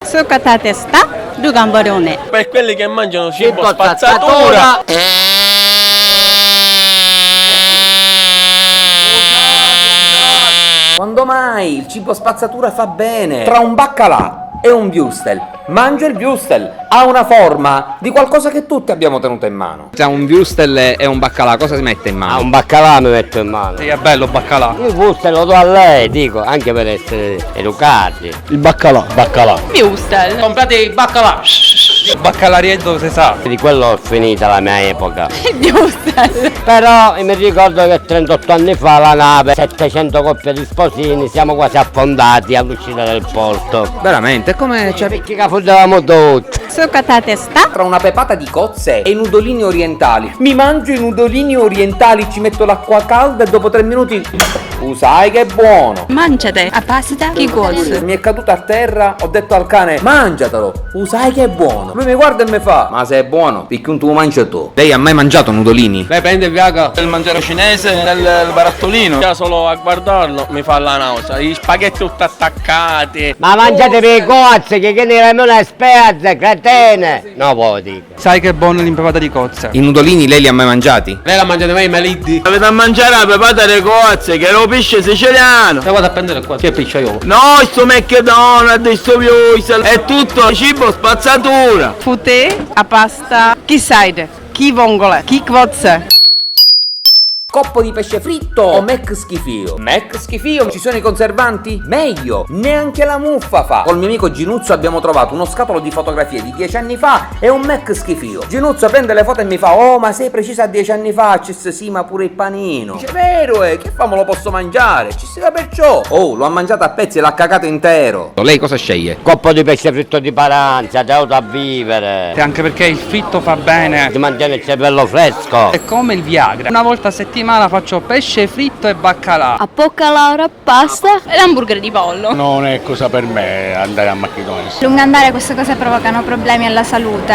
Sokata testa, du gambarone. Per quelli che mangiano cibo spazzatura. Quando mai? Il cibo spazzatura fa bene. Tra un baccalà e un würstel, mangio il würstel. Ha una forma di qualcosa che tutti abbiamo tenuto in mano. Tra un würstel e un baccalà, cosa si mette in mano? Un baccalà mi metto in mano. Sì, è bello baccalà. Il würstel lo do a lei, dico, anche per essere educati. Il baccalà. Baccalà. Würstel. Comprate il baccalà. Il baccalarietto si sa. Di quello ho finita la mia epoca. Würstel. Però mi ricordo che 38 anni fa la nave, 700 coppie di sposini, siamo quasi affondati all'uscita del porto. Veramente, come c'è... Perché caffondavamo tutti. Sokata testa. Tra una pepata di cozze e i nudolini orientali. Mi mangio i nudolini orientali, ci metto l'acqua calda e dopo 3 minuti... sai che è buono. Mangiate a pasta chi cuoce. Mi è caduto a terra, ho detto al cane, mangiatelo, sai che è buono. Lui mi guarda e mi fa, ma se è buono, perché non tu lo mangi tu. Lei ha mai mangiato nudolini? Lei prende il viaga del mangiare cinese del barattolino. Già solo a guardarlo mi fa la nausea. Gli spaghetti tutti attaccati. Ma mangiate le cozze, che ne abbiamo una spezza, cretene. No, poi dico. Sai che è buono l'impepata di cozze? I nudolini lei li ha mai mangiati? Lei la mangiate mai i meliddi? Avete a mangiare la pepata di cozze, che è un pesce siciliano. Se vado a prendere qua, che picciaiolo. No, sto McDonald's, sto Würstel, è tutto cibo spazzatura. Fute a pasta, chi side, chi vongole, chi kvotze. Coppo di pesce fritto o Mac schifio? Mac schifio, ci sono i conservanti? Meglio, neanche la muffa fa. Col mio amico Ginuzzo abbiamo trovato uno scatolo di fotografie di 10 anni fa e un Mac schifio. Ginuzzo prende le foto e mi fa, oh ma sei precisa a 10 anni fa, ci sì ma pure il panino. Dice, vero che fa, me lo posso mangiare, ci si va perciò. Oh, lo ha mangiato a pezzi e l'ha cagato intero. Lei cosa sceglie? Coppo di pesce fritto di paranza, tenuto a vivere. Anche perché il fritto fa bene, Ti mantiene il cervello fresco. è come il Viagra. Una volta a settimana faccio pesce fritto e baccalà. A poca Laura pasta e l'hamburger di pollo. Non è cosa per me andare a McDonald's. A lungo andare queste cose provocano problemi alla salute.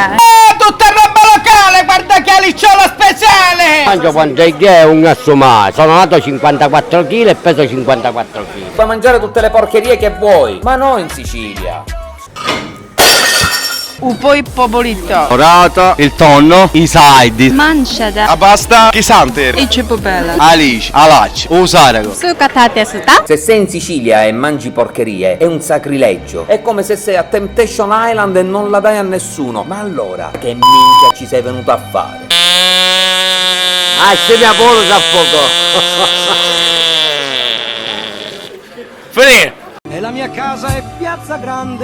Tutta roba locale, guarda che alicciolo speciale! Mangio quanto è un assumato. Sono nato 54 kg e peso 54 kg. Puoi mangiare tutte le porcherie che vuoi, ma no in Sicilia. Poi popolito. Orata, il tonno, i side, Mangiate. la pasta, chisanter, E cepopella. alice, alace, usarago. Sokata testa. Se sei in Sicilia e mangi porcherie è un sacrilegio. È come se sei a Temptation Island e non la dai a nessuno. Ma allora che minchia ci sei venuto a fare? Ah, se mi apolo da poco. Finire! E la mia casa è Piazza Grande.